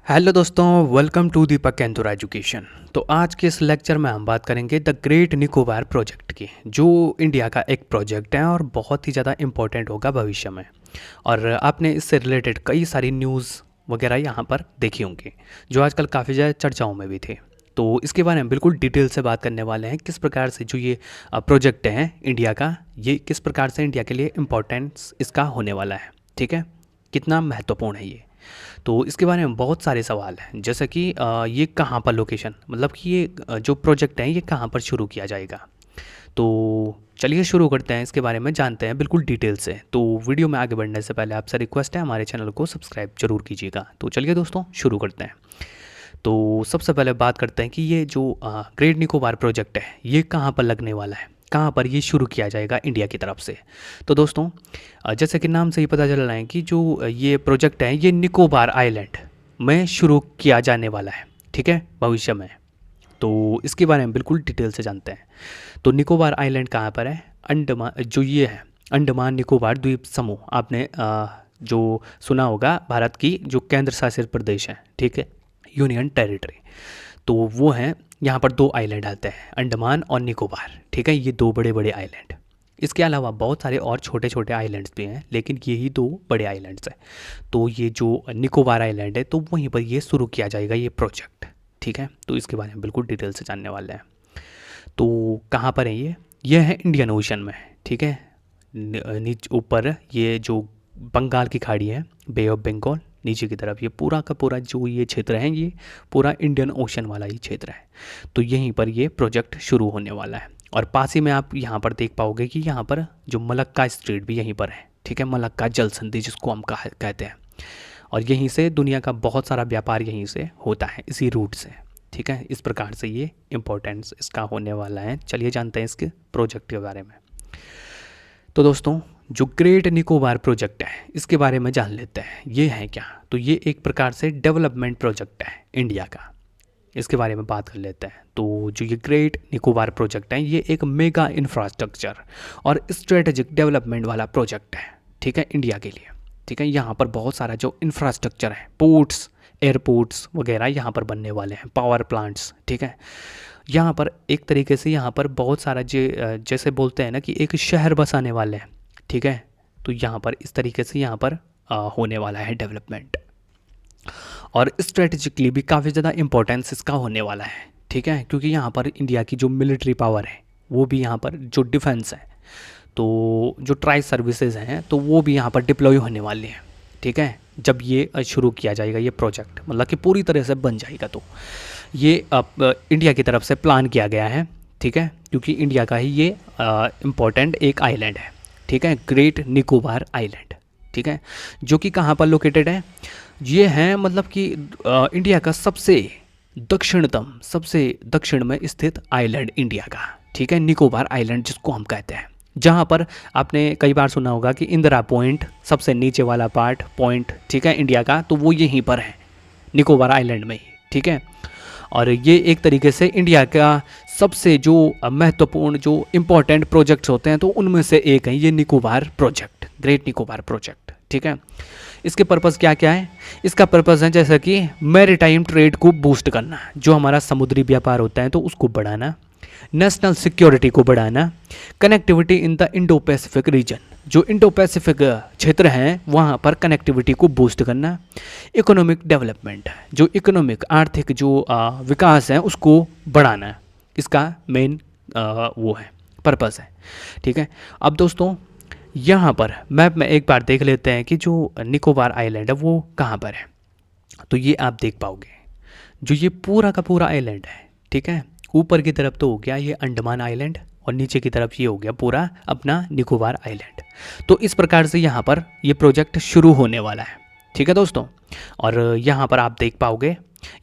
Hello दोस्तों, welcome to Deepak केंदुरा education. तो आज के इस लेक्चर में हम बात करेंगे द ग्रेट निकोबार प्रोजेक्ट की, जो इंडिया का एक प्रोजेक्ट है और बहुत ही ज़्यादा इम्पोर्टेंट होगा भविष्य में। और आपने इससे रिलेटेड कई सारी न्यूज़ वगैरह यहाँ पर देखी होंगी, जो आजकल काफ़ी ज़्यादा चर्चाओं में भी थे। तो इसके बारे में बिल्कुल डिटेल से बात करने वाले हैं, किस प्रकार से जो ये प्रोजेक्ट है इंडिया का, ये किस प्रकार से इंडिया के लिए इम्पोर्टेंस इसका होने वाला है। ठीक है, कितना महत्वपूर्ण है ये। तो इसके बारे में बहुत सारे सवाल हैं, जैसे कि ये कहाँ पर लोकेशन, मतलब कि ये जो प्रोजेक्ट है ये कहाँ पर शुरू किया जाएगा। तो चलिए शुरू करते हैं, इसके बारे में जानते हैं बिल्कुल डिटेल से। तो वीडियो में आगे बढ़ने से पहले आपसे रिक्वेस्ट है, हमारे चैनल को सब्सक्राइब जरूर कीजिएगा। तो चलिए दोस्तों शुरू करते हैं। तो सबसे पहले बात करते हैं कि ये जो ग्रेट निकोबार प्रोजेक्ट है ये कहाँ पर लगने वाला है, कहाँ पर ये शुरू किया जाएगा इंडिया की तरफ से। तो दोस्तों जैसे कि नाम से ही पता चल रहा है कि जो ये प्रोजेक्ट है ये निकोबार आइलैंड में शुरू किया जाने वाला है, ठीक है, भविष्य में। तो इसके बारे में बिल्कुल डिटेल से जानते हैं। तो निकोबार आइलैंड कहाँ पर है? अंडमान, जो ये है अंडमान निकोबार द्वीप समूह, आपने जो सुना होगा, भारत की जो केंद्र शासित प्रदेश है, ठीक है, यूनियन टेरिटरी। तो वो हैं, यहाँ पर दो आइलैंड आते हैं, अंडमान और निकोबार, ठीक है, ये दो बड़े बड़े आइलैंड। इसके अलावा बहुत सारे और छोटे छोटे आइलैंड्स भी हैं, लेकिन यही दो बड़े आइलैंड्स हैं। तो ये जो निकोबार आइलैंड है तो वहीं पर ये शुरू किया जाएगा ये प्रोजेक्ट, ठीक है। तो इसके बारे में बिल्कुल डिटेल से जानने वाले हैं। तो कहाँ पर है ये है इंडियन ओशन में, ठीक है। नीचे ऊपर ये जो बंगाल की खाड़ी है, बे ऑफ बंगाल, नीचे की तरफ ये पूरा का पूरा जो ये क्षेत्र है ये पूरा इंडियन ओशन वाला ही क्षेत्र है। तो यहीं पर ये प्रोजेक्ट शुरू होने वाला है। और पास ही में आप यहाँ पर देख पाओगे कि यहाँ पर जो मलक्का स्ट्रेट भी यहीं पर है, ठीक है, मलक्का जल संधि जिसको हम कहते हैं। और यहीं से दुनिया का बहुत सारा व्यापार यहीं से होता है, इसी रूट से, ठीक है। इस प्रकार से ये इम्पोर्टेंस इसका होने वाला है। चलिए जानते हैं इसके प्रोजेक्ट के बारे में। तो दोस्तों जो ग्रेट निकोबार प्रोजेक्ट है इसके बारे में जान लेते हैं, ये है क्या। तो ये एक प्रकार से डेवलपमेंट प्रोजेक्ट है इंडिया का, इसके बारे में बात कर लेते हैं। तो जो ये ग्रेट निकोबार प्रोजेक्ट है ये एक मेगा इंफ्रास्ट्रक्चर और स्ट्रेटेजिक डेवलपमेंट वाला प्रोजेक्ट है, ठीक है, इंडिया के लिए, ठीक है। यहाँ पर बहुत सारा जो इंफ्रास्ट्रक्चर है, पोर्ट्स, एयरपोर्ट्स वगैरह यहाँ पर बनने वाले हैं, पावर प्लांट्स, ठीक है। यहाँ पर एक तरीके से यहाँ पर बहुत सारा जैसे बोलते हैं ना कि एक शहर बसाने वाले हैं, ठीक है। तो यहाँ पर इस तरीके से यहाँ पर होने वाला है डेवलपमेंट। और स्ट्रेटेजिकली भी काफ़ी ज़्यादा इम्पोर्टेंस इसका होने वाला है, ठीक है, क्योंकि यहाँ पर इंडिया की जो मिलिट्री पावर है वो भी यहाँ पर, जो डिफेंस है, तो जो ट्राई सर्विसेज हैं तो वो भी यहाँ पर डिप्लॉय होने वाली हैं, ठीक है, जब ये शुरू किया जाएगा ये प्रोजेक्ट, मतलब कि पूरी तरह से बन जाएगा। तो ये इंडिया की तरफ से प्लान किया गया है, ठीक है, क्योंकि इंडिया का ही ये इम्पोर्टेंट एक आइलैंड है, ठीक है, ग्रेट निकोबार आइलैंड, ठीक है, जो कि कहाँ पर लोकेटेड है, ये है मतलब कि इंडिया का सबसे दक्षिणतम, सबसे दक्षिण में स्थित आइलैंड इंडिया का, ठीक है, निकोबार आइलैंड जिसको हम कहते हैं। जहाँ पर आपने कई बार सुना होगा कि इंदिरा पॉइंट, सबसे नीचे वाला पार्ट पॉइंट, ठीक है, इंडिया का, तो वो यहीं पर है निकोबार आइलैंड में ही, ठीक है। और ये एक तरीके से इंडिया का सबसे जो महत्वपूर्ण, जो इम्पोर्टेंट प्रोजेक्ट्स होते हैं तो उनमें से एक है ये Nicobar project, great Nicobar project, ठीक है। इसके पर्पज़ क्या क्या है? इसका पर्पज़ है जैसे कि मैरीटाइम ट्रेड को बूस्ट करना, जो हमारा समुद्री व्यापार होता है तो उसको बढ़ाना, नेशनल सिक्योरिटी को बढ़ाना, connectivity in the Indo Pacific region, जो इंडो पैसिफिक क्षेत्र हैं वहाँ पर कनेक्टिविटी को बूस्ट करना, इकोनॉमिक डेवलपमेंट, जो इकोनॉमिक आर्थिक जो विकास है उसको बढ़ाना, इसका मेन वो है, पर्पज़ है, ठीक है। अब दोस्तों यहाँ पर मैप में एक बार देख लेते हैं कि जो निकोबार आइलैंड है वो कहाँ पर है। तो ये आप देख पाओगे, जो ये पूरा का पूरा आइलैंड है, ठीक है, ऊपर की तरफ तो हो गया ये अंडमान आइलैंड और नीचे की तरफ ये हो गया पूरा अपना निकोबार आइलैंड। तो इस प्रकार से यहाँ पर ये प्रोजेक्ट शुरू होने वाला है, ठीक है दोस्तों। और यहाँ पर आप देख पाओगे,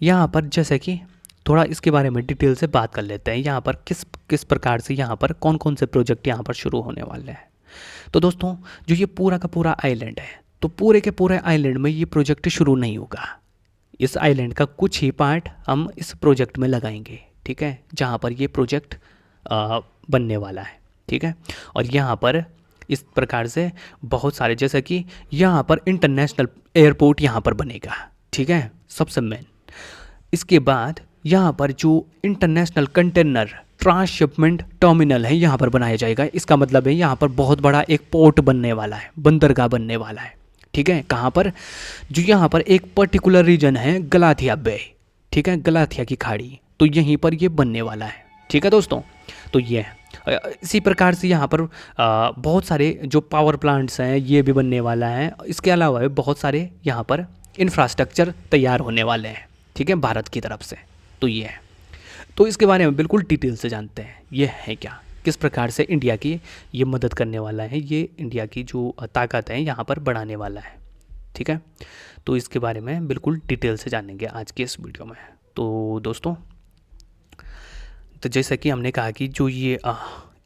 यहाँ पर जैसे कि थोड़ा इसके बारे में डिटेल से बात कर लेते हैं, यहाँ पर किस किस प्रकार से यहाँ पर कौन कौन से प्रोजेक्ट यहाँ पर शुरू होने वाले हैं। तो दोस्तों जो ये पूरा का पूरा आइलैंड है, तो पूरे के पूरे आइलैंड में ये प्रोजेक्ट शुरू नहीं होगा, इस आइलैंड का कुछ ही पार्ट हम इस प्रोजेक्ट में लगाएंगे, ठीक है, जहाँ पर ये प्रोजेक्ट बनने वाला है, ठीक है। और यहाँ पर इस प्रकार से बहुत सारे, जैसे कि यहाँ पर इंटरनेशनल एयरपोर्ट यहाँ पर बनेगा, ठीक है, सबसे मेन। इसके बाद यहाँ पर जो इंटरनेशनल कंटेनर ट्रांसशिपमेंट टर्मिनल है यहाँ पर बनाया जाएगा। इसका मतलब है यहाँ पर बहुत बड़ा एक पोर्ट बनने वाला है, बंदरगाह बनने वाला है। ठीक है, कहाँ पर? जो यहाँ पर एक पर्टिकुलर रीजन है गलाथिया बे, ठीक है, गलाथिया की खाड़ी, तो यहीं पर ये बनने वाला है। ठीक है दोस्तों, तो ये है। इसी प्रकार से यहाँ पर बहुत सारे जो पावर प्लांट्स हैं ये भी बनने वाला है। इसके अलावा भी बहुत सारे यहाँ पर इंफ्रास्ट्रक्चर तैयार होने वाले हैं, ठीक है, भारत की तरफ से। तो ये है, तो इसके बारे में बिल्कुल डिटेल से जानते हैं ये है क्या, किस प्रकार से इंडिया की ये मदद करने वाला है, ये इंडिया की जो ताकत है यहाँ पर बढ़ाने वाला है। ठीक है, तो इसके बारे में बिल्कुल डिटेल से जानेंगे आज के इस वीडियो में। तो दोस्तों, तो जैसा कि हमने कहा कि जो ये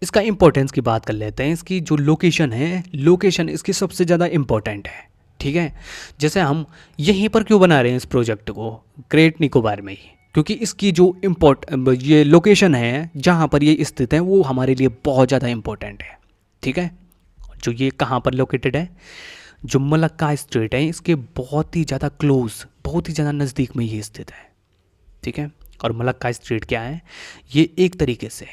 इसका इम्पोर्टेंस की बात कर लेते हैं। इसकी जो लोकेशन है, लोकेशन इसकी सबसे ज़्यादा इम्पोर्टेंट है। ठीक है, जैसे हम यहीं पर क्यों बना रहे हैं इस प्रोजेक्ट को, ग्रेट निकोबार में ही, क्योंकि इसकी जो ये लोकेशन है जहाँ पर ये स्थित है वो हमारे लिए बहुत ज़्यादा इम्पोर्टेंट है। ठीक है, जो ये कहाँ पर लोकेटेड है, जो मलक्का स्ट्रेट है इसके बहुत ही ज़्यादा क्लोज, बहुत ही ज़्यादा नज़दीक में ये स्थित है। ठीक है, और मलक्का स्ट्रेट क्या है, ये एक तरीके से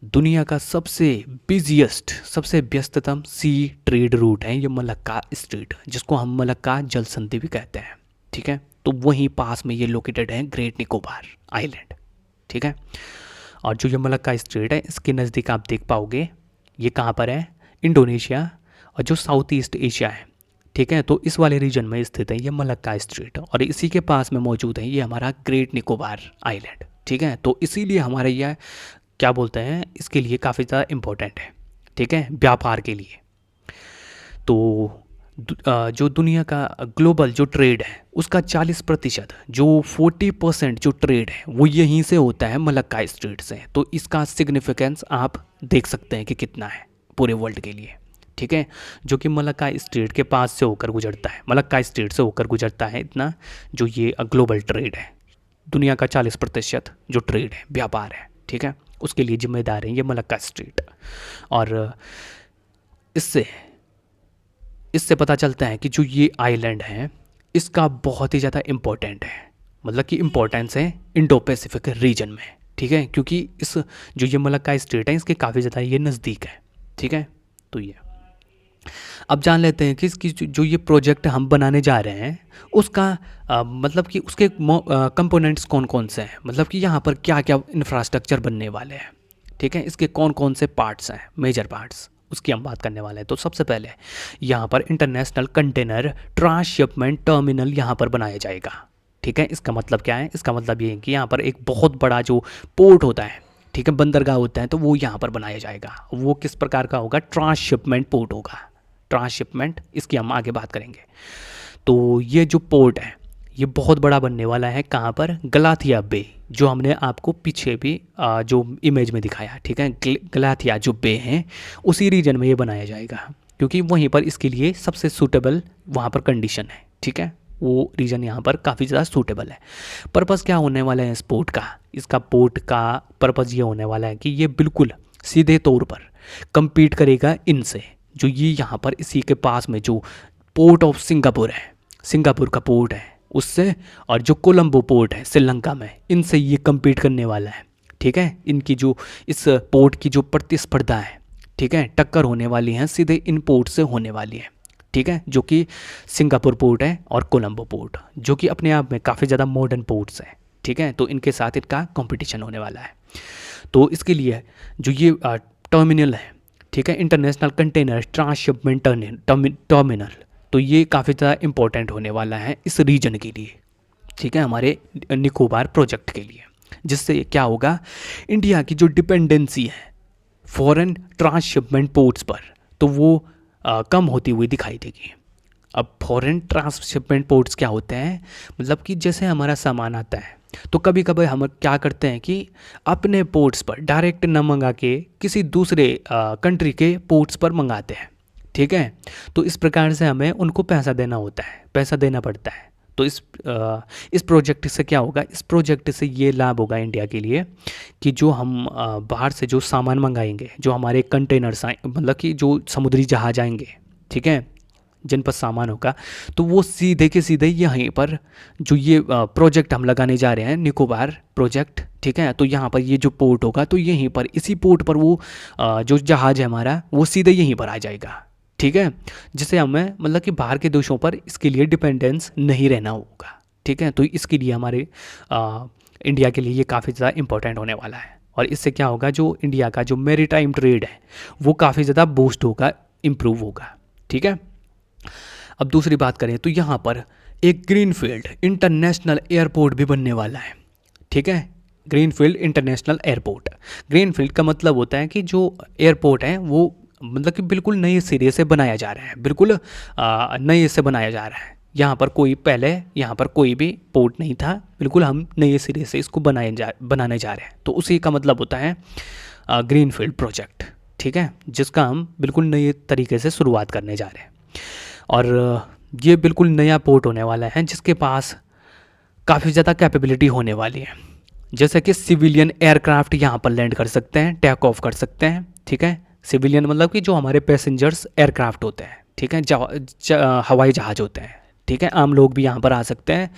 दुनिया का सबसे बिजिएस्ट, सबसे व्यस्ततम सी ट्रेड रूट है ये मलक्का स्ट्रेट, जिसको हम मलक्का जल संधि भी कहते हैं। ठीक है, तो वहीं पास में ये लोकेटेड है ग्रेट निकोबार आइलैंड। ठीक है, और जो ये मलक्का स्ट्रेट है इसके नज़दीक आप देख पाओगे ये कहाँ पर है, इंडोनेशिया और जो साउथ ईस्ट एशिया है। ठीक है, तो इस वाले रीजन में स्थित है ये मलक्का स्ट्रेट, और इसी के पास में मौजूद है ये हमारा ग्रेट निकोबार आइलैंड। ठीक है, तो इसीलिए हमारे यह क्या बोलते हैं, इसके लिए काफ़ी ज़्यादा इम्पोर्टेंट है। ठीक है, व्यापार के लिए। तो जो दुनिया का ग्लोबल जो ट्रेड है उसका 40%, जो 40% जो ट्रेड है वो यहीं से होता है मलक्का स्ट्रेट से। तो इसका सिग्निफिकेंस आप देख सकते हैं कि कितना है पूरे वर्ल्ड के लिए। ठीक है, जो कि मलक्का स्ट्रेट के पास से होकर गुजरता है, मलक्का स्ट्रेट से होकर गुजरता है इतना जो ये ग्लोबल ट्रेड है, दुनिया का 40% जो ट्रेड है, व्यापार है। ठीक है, उसके लिए जिम्मेदार है ये मलक्का स्ट्रेट। और इससे पता चलता है कि जो ये आइलैंड है इसका बहुत ही ज़्यादा इम्पोर्टेंट है, मतलब कि इम्पोर्टेंस है इंडो पैसिफिक रीजन में। ठीक है, क्योंकि इस जो ये मलक्का स्ट्रेट है इसके काफ़ी ज़्यादा ये नज़दीक है। ठीक है, तो ये अब जान लेते हैं कि इसकी जो ये प्रोजेक्ट हम बनाने जा रहे हैं उसका मतलब कि उसके कंपोनेंट्स कौन कौन से हैं, मतलब कि यहाँ पर क्या क्या इंफ्रास्ट्रक्चर बनने वाले हैं। ठीक है, इसके कौन कौन से पार्ट्स हैं, मेजर पार्ट्स, उसकी हम बात करने वाले हैं। तो सबसे पहले यहाँ पर इंटरनेशनल कंटेनर ट्रांसशिपमेंट टर्मिनल यहाँ पर बनाया जाएगा। ठीक है, इसका मतलब क्या है, इसका मतलब ये है कि यहाँ पर एक बहुत बड़ा जो पोर्ट होता है, ठीक है, बंदरगाह होता है, तो वो यहाँ पर बनाया जाएगा। वो किस प्रकार का होगा, ट्रांसशिपमेंट पोर्ट होगा, ट्रांसशिपमेंट, इसकी हम आगे बात करेंगे। तो ये जो पोर्ट है ये बहुत बड़ा बनने वाला है, कहाँ पर, गलाथिया बे, जो हमने आपको पीछे भी जो इमेज में दिखाया। ठीक है, गलाथिया जो बे है उसी रीजन में ये बनाया जाएगा, क्योंकि वहीं पर इसके लिए सबसे सूटेबल वहाँ पर कंडीशन है। ठीक है, वो रीजन यहाँ पर काफ़ी ज़्यादा सूटेबल है। पर्पज़ क्या होने वाला है इस पोर्ट का, इसका पोर्ट का पर्पज़ ये होने वाला है कि ये बिल्कुल सीधे तौर पर compete करेगा इनसे, जो ये यहाँ पर इसी के पास में जो पोर्ट ऑफ सिंगापुर है, सिंगापुर का पोर्ट है उससे, और जो कोलंबो पोर्ट है श्रीलंका में, इनसे ये compete करने वाला है। ठीक है, इनकी जो इस पोर्ट की जो प्रतिस्पर्धा है, ठीक है, टक्कर होने वाली है सीधे इन पोर्ट से होने वाली है। ठीक है, जो कि सिंगापुर पोर्ट है और कोलंबो पोर्ट, जो कि अपने आप में काफ़ी ज़्यादा मॉडर्न पोर्ट्स हैं। ठीक है, तो इनके साथ इनका कंपटीशन होने वाला है। तो इसके लिए जो ये टर्मिनल है, ठीक है, इंटरनेशनल कंटेनर ट्रांसशिपमेंट टर्मिनल, तो ये काफ़ी ज़्यादा इम्पोर्टेंट होने वाला है इस रीजन के लिए। ठीक है, हमारे निकोबार प्रोजेक्ट के लिए, जिससे क्या होगा, इंडिया की जो डिपेंडेंसी है फॉरेन ट्रांसशिपमेंट पोर्ट्स पर, तो वो कम होती हुई दिखाई देगी। अब फॉरेन ट्रांसशिपमेंट पोर्ट्स क्या होते हैं, मतलब कि जैसे हमारा सामान आता है तो कभी कभी हम क्या करते हैं कि अपने पोर्ट्स पर डायरेक्ट न मंगा के किसी दूसरे कंट्री के पोर्ट्स पर मंगाते हैं। ठीक है, तो इस प्रकार से हमें उनको पैसा देना होता है, पैसा देना पड़ता है। तो इस प्रोजेक्ट से क्या होगा, इस प्रोजेक्ट से ये लाभ होगा इंडिया के लिए कि जो हम बाहर से जो सामान मंगाएंगे, जो हमारे कंटेनर्स आए, मतलब कि जो समुद्री जहाज आएंगे, ठीक है, जिन पर सामान होगा, तो वो सीधे के सीधे यहीं पर जो ये प्रोजेक्ट हम लगाने जा रहे हैं निकोबार प्रोजेक्ट, ठीक है, तो यहाँ पर ये जो पोर्ट होगा तो यहीं पर इसी पोर्ट पर वो जो जहाज़ है हमारा वो सीधे यहीं पर आ जाएगा, ठीक है, जिससे हमें मतलब कि बाहर के देशों पर इसके लिए डिपेंडेंस नहीं रहना होगा, ठीक है। तो इसके लिए हमारे इंडिया के लिए ये काफ़ी ज़्यादा इंपॉर्टेंट होने वाला है, और इससे क्या होगा, जो इंडिया का जो मैरीटाइम ट्रेड है वो काफ़ी ज़्यादा बूस्ट होगा, इम्प्रूव होगा, ठीक है। अब दूसरी बात करें तो यहाँ पर एक ग्रीनफील्ड इंटरनेशनल एयरपोर्ट भी बनने वाला है, ठीक है। ग्रीनफील्ड इंटरनेशनल एयरपोर्ट, ग्रीनफील्ड का मतलब होता है कि जो एयरपोर्ट है वो मतलब कि बिल्कुल नए सिरे से बनाया जा रहा है, बिल्कुल नए से बनाया जा रहा है। यहाँ पर कोई पहले यहाँ पर कोई भी पोर्ट नहीं था, बिल्कुल हम नए सिरे से इसको बनाने जा रहे हैं, तो उसी का मतलब होता है ग्रीनफील्ड प्रोजेक्ट, ठीक है, जिसका हम बिल्कुल नए तरीके से शुरुआत करने जा रहे हैं। और ये बिल्कुल नया पोर्ट होने वाला है जिसके पास काफ़ी ज़्यादा कैपेबिलिटी होने वाली है, जैसे कि सिविलियन एयरक्राफ्ट यहाँ पर लैंड कर सकते हैं, टेक ऑफ कर सकते हैं, ठीक है। सिविलियन मतलब कि जो हमारे पैसेंजर्स एयरक्राफ्ट होते हैं, ठीक है, हवाई जहाज़ होते हैं, ठीक है, आम लोग भी यहाँ पर आ सकते हैं।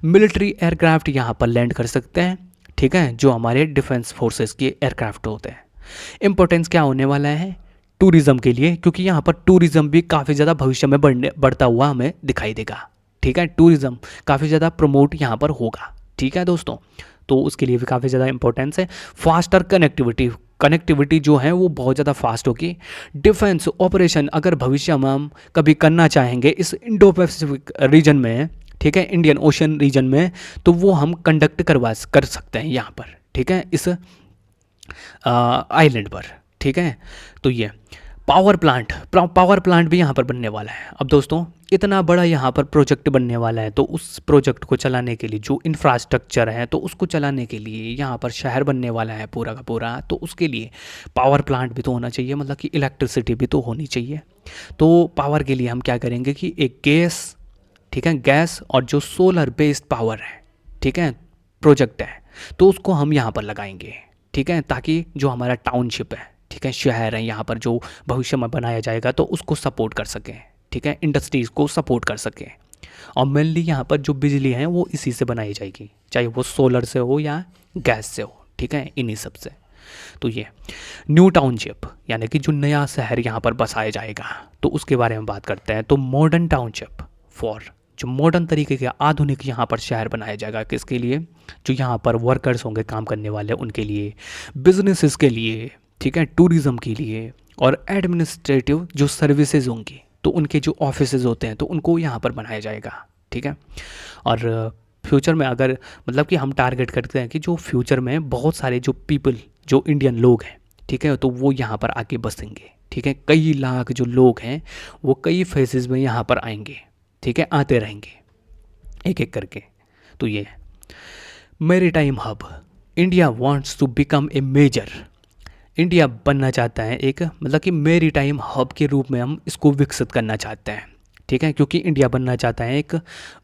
मिलिट्री एयरक्राफ्ट यहाँ पर लैंड कर सकते हैं, ठीक है, जो हमारे डिफेंस फोर्सेस के एयरक्राफ्ट होते हैं। इम्पोर्टेंस क्या होने वाला है टूरिज़्म के लिए, क्योंकि यहाँ पर टूरिज़्म भी काफ़ी ज़्यादा भविष्य में बढ़ता हुआ हमें दिखाई देगा, ठीक है। टूरिज़्म काफ़ी ज़्यादा प्रमोट यहाँ पर होगा, ठीक है दोस्तों, तो उसके लिए भी काफ़ी ज़्यादा इंपॉर्टेंस है। फास्टर कनेक्टिविटी जो है वो बहुत ज़्यादा फास्ट होगी। डिफेंस ऑपरेशन अगर भविष्य में हम कभी करना चाहेंगे इस इंडो पैसिफिक रीजन में, ठीक है, इंडियन ओशन रीजन में, तो वो हम कंडक्ट कर सकते हैं यहाँ पर, ठीक है, इस आइलैंड पर, ठीक है। तो ये पावर प्लांट भी यहाँ पर बनने वाला है। अब दोस्तों इतना बड़ा यहाँ पर प्रोजेक्ट बनने वाला है, तो उस प्रोजेक्ट को चलाने के लिए जो इंफ्रास्ट्रक्चर है, तो उसको चलाने के लिए यहाँ पर शहर बनने वाला है पूरा का पूरा, तो उसके लिए पावर प्लांट भी तो होना चाहिए, मतलब कि इलेक्ट्रिसिटी भी तो होनी चाहिए। तो पावर के लिए हम क्या करेंगे कि एक गैस, ठीक है, गैस और जो सोलर बेस्ड पावर है, ठीक है, प्रोजेक्ट है, तो उसको हम यहाँ पर लगाएंगे, ठीक है, ताकि जो हमारा टाउनशिप है, ठीक है, शहर है यहाँ पर जो भविष्य में बनाया जाएगा तो उसको सपोर्ट कर सकें, ठीक है, इंडस्ट्रीज़ को सपोर्ट कर सकें। और मेनली यहाँ पर जो बिजली है वो इसी से बनाई जाएगी, चाहे वो सोलर से हो या गैस से हो, ठीक है, इन्हीं सब से। तो ये न्यू टाउनशिप यानी कि जो नया शहर यहाँ पर बसाया जाएगा, तो उसके बारे में बात करते हैं। तो मॉडर्न टाउनशिप फॉर जो मॉडर्न तरीके के आधुनिक यहाँ पर शहर बनाया जाएगा, किसके लिए, जो यहाँ पर वर्कर्स होंगे काम करने वाले उनके लिए, बिजनेसेस के लिए, ठीक है, टूरिज़्म के लिए, और एडमिनिस्ट्रेटिव जो सर्विसेज होंगी तो उनके जो ऑफिसेज होते हैं तो उनको यहाँ पर बनाया जाएगा, ठीक है। और फ्यूचर में अगर मतलब कि हम टारगेट करते हैं कि जो फ्यूचर में बहुत सारे जो पीपल जो इंडियन लोग हैं, ठीक है, तो वो यहाँ पर आके बसेंगे, ठीक है, कई लाख जो लोग हैं वो कई फेजेस में यहाँ पर आएंगे, ठीक है, आते रहेंगे एक एक करके। तो ये maritime hub, India wants to become a major, India बनना चाहता है एक मतलब कि मैरीटाइम हब के रूप में हम इसको विकसित करना चाहते हैं, ठीक है, क्योंकि इंडिया बनना चाहता है एक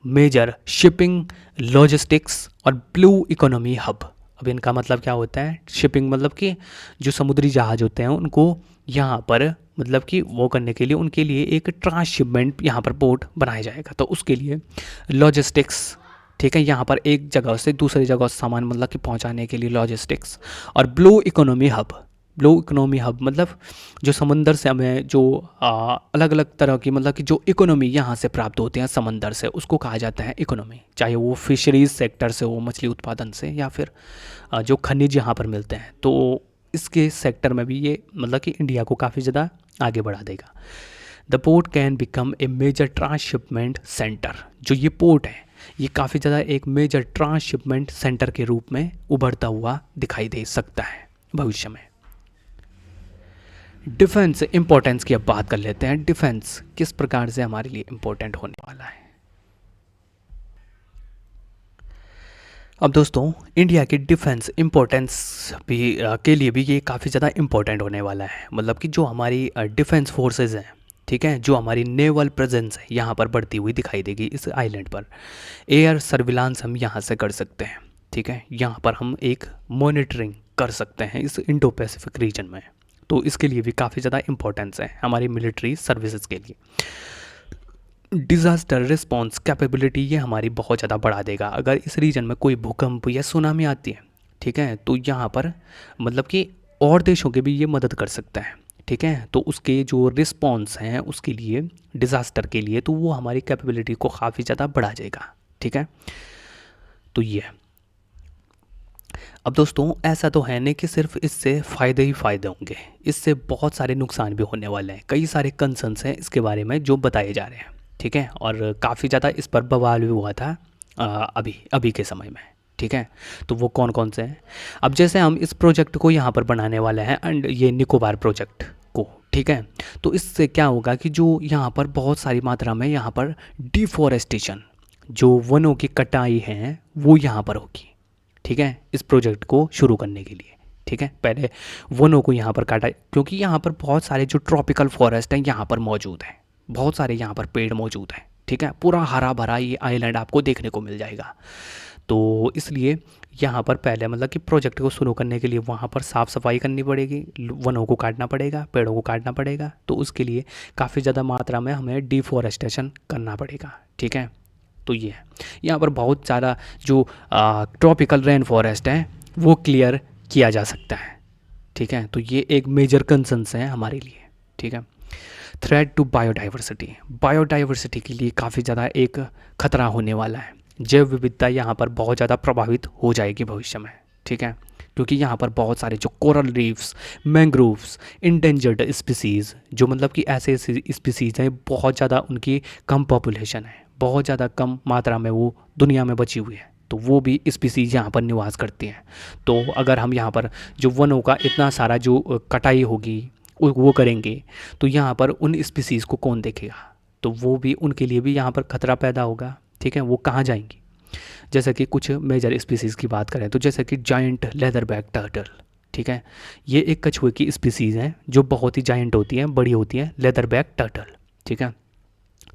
मेजर शिपिंग, लॉजिस्टिक्स और ब्लू इकोनॉमी हब। अब इनका मतलब क्या होता है, शिपिंग मतलब कि जो समुद्री जहाज होते हैं उनको यहाँ पर मतलब कि वो करने के लिए उनके लिए एक ट्रांसशिपमेंट यहाँ पर पोर्ट बनाया जाएगा, तो उसके लिए लॉजिस्टिक्स, ठीक है, यहाँ पर एक जगह से दूसरी जगह सामान मतलब कि पहुँचाने के लिए लॉजिस्टिक्स, और ब्लू इकोनॉमी हब मतलब जो समंदर से हमें जो अलग अलग तरह की मतलब कि जो इकोनॉमी यहाँ से प्राप्त होते हैं समंदर से, उसको कहा जाता है इकोनॉमी, चाहे वो फिशरीज सेक्टर से हो, मछली उत्पादन से, या फिर जो खनिज यहाँ पर मिलते हैं, तो इसके सेक्टर में भी ये मतलब कि इंडिया को काफ़ी ज़्यादा आगे बढ़ा देगा। The port can become a major transshipment centre, जो ये पोर्ट है ये काफ़ी ज़्यादा एक मेजर ट्रांसशिपमेंट सेंटर के रूप में उभरता हुआ दिखाई दे सकता है भविष्य में। डिफेंस इंपॉर्टेंस की अब बात कर लेते हैं, डिफेंस किस प्रकार से हमारे लिए इंपॉर्टेंट होने वाला है। अब दोस्तों इंडिया की डिफेंस इंपॉर्टेंस भी के लिए भी ये काफ़ी ज़्यादा इंपॉर्टेंट होने वाला है, मतलब कि जो हमारी डिफेंस फोर्सेस हैं, ठीक है, जो हमारी नेवल प्रेजेंस है यहाँ पर बढ़ती हुई दिखाई देगी इस आइलैंड पर। एयर सर्विलांस हम यहाँ से कर सकते हैं, ठीक है, यहाँ पर हम एक मॉनिटरिंग कर सकते हैं इस इंडो पैसिफिक रीजन में, तो इसके लिए भी काफ़ी ज़्यादा इंपॉर्टेंस है हमारी मिलिट्री सर्विसेज के लिए। डिज़ास्टर रिस्पॉन्स कैपेबिलिटी ये हमारी बहुत ज़्यादा बढ़ा देगा। अगर इस रीजन में कोई भूकंप या सुनामी आती है, ठीक है, तो यहाँ पर मतलब कि और देशों के भी ये मदद कर सकता है, ठीक है। तो उसके जो रिस्पॉन्स हैं उसके लिए, डिज़ास्टर के लिए, तो वो हमारी कैपेबिलिटी को काफ़ी ज़्यादा बढ़ा जाएगा, ठीक है। तो ये है। अब दोस्तों ऐसा तो है नहीं कि सिर्फ इससे फ़ायदे ही फ़ायदे होंगे, इससे बहुत सारे नुकसान भी होने वाले हैं। कई सारे कंसर्न्स हैं इसके बारे में जो बताए जा रहे हैं, ठीक है। और काफ़ी ज़्यादा इस पर बवाल भी हुआ था अभी अभी के समय में, ठीक है। तो वो कौन कौन से हैं? अब जैसे हम इस प्रोजेक्ट को यहाँ पर बनाने वाले हैं, एंड ये निकोबार प्रोजेक्ट को, ठीक है। तो इससे क्या होगा कि जो यहाँ पर बहुत सारी मात्रा में यहाँ पर डिफॉरेस्टेशन, जो वनों की कटाई है वो यहाँ पर होगी, ठीक है, इस प्रोजेक्ट को शुरू करने के लिए, ठीक है। पहले वनों को यहाँ पर काटा, क्योंकि यहाँ पर बहुत सारे जो ट्रॉपिकल फॉरेस्ट हैं यहाँ पर मौजूद हैं, बहुत सारे यहाँ पर पेड़ मौजूद हैं, ठीक है। पूरा हरा भरा ये आइलैंड आपको देखने को मिल जाएगा। तो इसलिए यहाँ पर पहले मतलब कि प्रोजेक्ट को शुरू करने के लिए वहाँ पर साफ़ सफाई करनी पड़ेगी, वनों को काटना पड़ेगा, पेड़ों को काटना पड़ेगा। तो उसके लिए काफ़ी ज़्यादा मात्रा में हमें डिफॉरेस्टेशन करना पड़ेगा, ठीक है। तो ये है, यहाँ पर बहुत सारा जो ट्रॉपिकल रेन फॉरेस्ट है वो क्लियर किया जा सकता है, ठीक है। तो ये एक मेजर कंसर्न्स है हमारे लिए, ठीक है। थ्रेट टू बायोडाइवर्सिटी, बायोडाइवर्सिटी के लिए काफ़ी ज़्यादा एक खतरा होने वाला है। जैव विविधता यहाँ पर बहुत ज़्यादा प्रभावित हो जाएगी भविष्य में, ठीक है। क्योंकि यहाँ पर बहुत सारे जो coral reefs, mangroves, endangered species, जो मतलब कि ऐसे स्पीसीज़ हैं, बहुत ज़्यादा उनकी कम पॉपुलेशन है, बहुत ज़्यादा कम मात्रा में वो दुनिया में बची हुई है, तो वो भी स्पीसीज़ यहाँ पर निवास करती हैं। तो अगर हम यहाँ पर जो वनों का इतना सारा जो कटाई होगी वो करेंगे, तो यहाँ पर उन स्पीसीज़ को कौन देखेगा? तो वो भी, उनके लिए भी यहाँ पर खतरा पैदा होगा, ठीक है। वो कहाँ जाएंगी? जैसे कि कुछ मेजर स्पीसीज़ की बात करें तो जैसे कि जायंट लेदरबैक टर्टल, ठीक है। ये एक कछुए की स्पीसीज़ है जो बहुत ही जायंट होती है, बड़ी होती है, लेदरबैक टर्टल, ठीक है।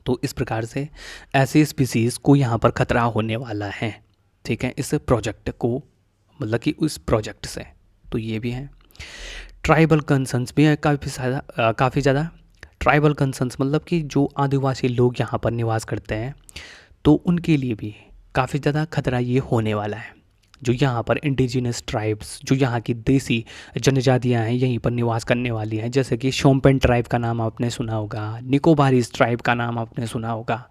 तो इस प्रकार से ऐसे स्पीसीज़ को यहाँ पर खतरा होने वाला है, ठीक है, इस प्रोजेक्ट को, मतलब कि उस प्रोजेक्ट से। तो ये भी है। ट्राइबल कंसर्न्स भी हैं काफ़ी ज़्यादा। ट्राइबल कंसर्न्स मतलब कि जो आदिवासी लोग यहाँ पर निवास करते हैं, तो उनके लिए भी काफ़ी ज़्यादा खतरा ये होने वाला है। जो यहाँ पर इंडिजिनस ट्राइब्स, जो यहाँ की देसी जनजातियाँ हैं, यहीं पर निवास करने वाली हैं, जैसे कि शोम्पेन ट्राइब का नाम आपने सुना होगा, निकोबारीज ट्राइब का नाम आपने सुना होगा।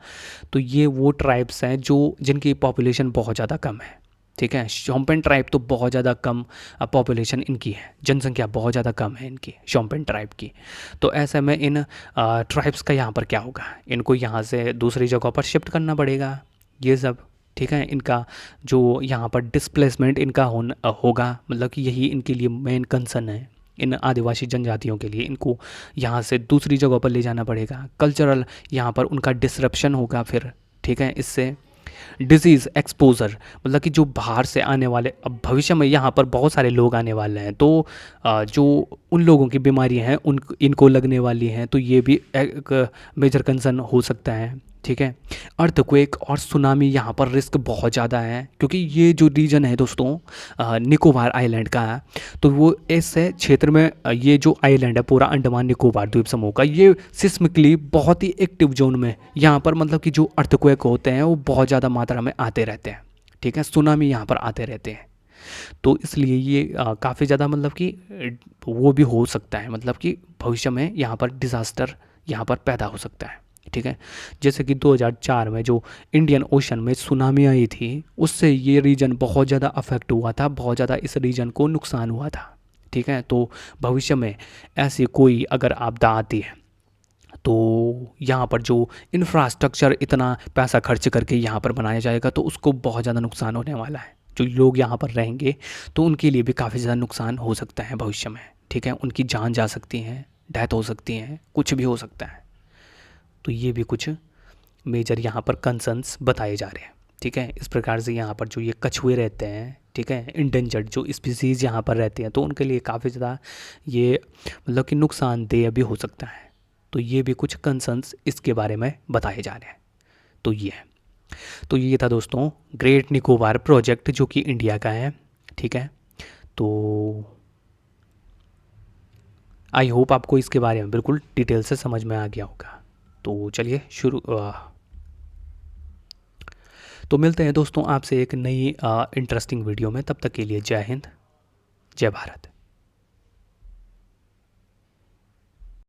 तो ये वो ट्राइब्स हैं जो जिनकी पॉपुलेशन बहुत ज़्यादा कम है, ठीक है। शोम्पेन ट्राइब तो बहुत ज़्यादा कम पॉपुलेशन इनकी है, जनसंख्या बहुत ज़्यादा कम है इनकी, शोम्पेन ट्राइब की। तो ऐसे में इन ट्राइब्स का यहाँ पर क्या होगा? इनको यहाँ से दूसरी जगह पर शिफ्ट करना पड़ेगा, ये सब, ठीक है। इनका जो यहाँ पर डिस्प्लेसमेंट इनका होगा, मतलब कि यही इनके लिए मेन कंसर्न है। इन आदिवासी जनजातियों के लिए इनको यहाँ से दूसरी जगह पर ले जाना पड़ेगा। कल्चरल यहाँ पर उनका डिसरप्शन होगा फिर, ठीक है। इससे डिजीज़ एक्सपोजर, मतलब कि जो बाहर से आने वाले, अब भविष्य में यहाँ पर बहुत सारे लोग आने वाले हैं, तो जो उन लोगों की बीमारियाँ हैं उन इनको लगने वाली हैं, तो ये भी एक मेजर कंसर्न हो सकता है, ठीक है। अर्थक्वेक और सुनामी यहाँ पर रिस्क बहुत ज़्यादा है, क्योंकि ये जो रीजन है दोस्तों निकोबार आइलैंड का है, तो वो ऐसे क्षेत्र में ये जो आइलैंड है पूरा अंडमान निकोबार द्वीप समूह का, ये सिस्मिकली बहुत ही एक्टिव जोन में यहाँ पर मतलब कि जो अर्थक्वेक होते हैं वो बहुत ज़्यादा मात्रा में आते रहते हैं, ठीक है। सुनामी यहाँ पर आते रहते हैं, तो इसलिए ये काफ़ी ज़्यादा मतलब कि वो भी हो सकता है, मतलब कि भविष्य में यहाँ पर डिज़ास्टर यहाँ पर पैदा हो सकता है, ठीक है। जैसे कि 2004 में जो इंडियन ओशन में सुनामी आई थी, उससे ये रीजन बहुत ज़्यादा अफेक्ट हुआ था, बहुत ज़्यादा इस रीजन को नुकसान हुआ था, ठीक है। तो भविष्य में ऐसी कोई अगर आपदा आती है, तो यहाँ पर जो इंफ्रास्ट्रक्चर इतना पैसा खर्च करके यहाँ पर बनाया जाएगा, तो उसको बहुत ज़्यादा नुकसान होने वाला है। जो लोग यहाँ पर रहेंगे तो उनके लिए भी काफ़ी ज़्यादा नुकसान हो सकता है भविष्य में, ठीक है। उनकी जान जा सकती है, डेथ हो सकती है, कुछ भी हो सकता है। तो ये भी कुछ मेजर यहाँ पर कंसर्न्स बताए जा रहे हैं, ठीक है। इस प्रकार से यहाँ पर जो ये कछुए रहते हैं, ठीक है, इंडेंजर्ड जो स्पीसीज़ यहाँ पर रहते हैं, तो उनके लिए काफ़ी ज़्यादा ये मतलब कि नुकसानदेह भी हो सकता है। तो ये भी कुछ कंसर्न्स इसके बारे में बताए जा रहे हैं। तो ये था दोस्तों ग्रेट निकोबार प्रोजेक्ट जो कि इंडिया का है, ठीक है। तो आई होप आपको इसके बारे में बिल्कुल डिटेल से समझ में आ गया होगा। तो चलिए तो मिलते हैं दोस्तों आपसे एक नई इंटरेस्टिंग वीडियो में, तब तक के लिए जय हिंद, जय भारत।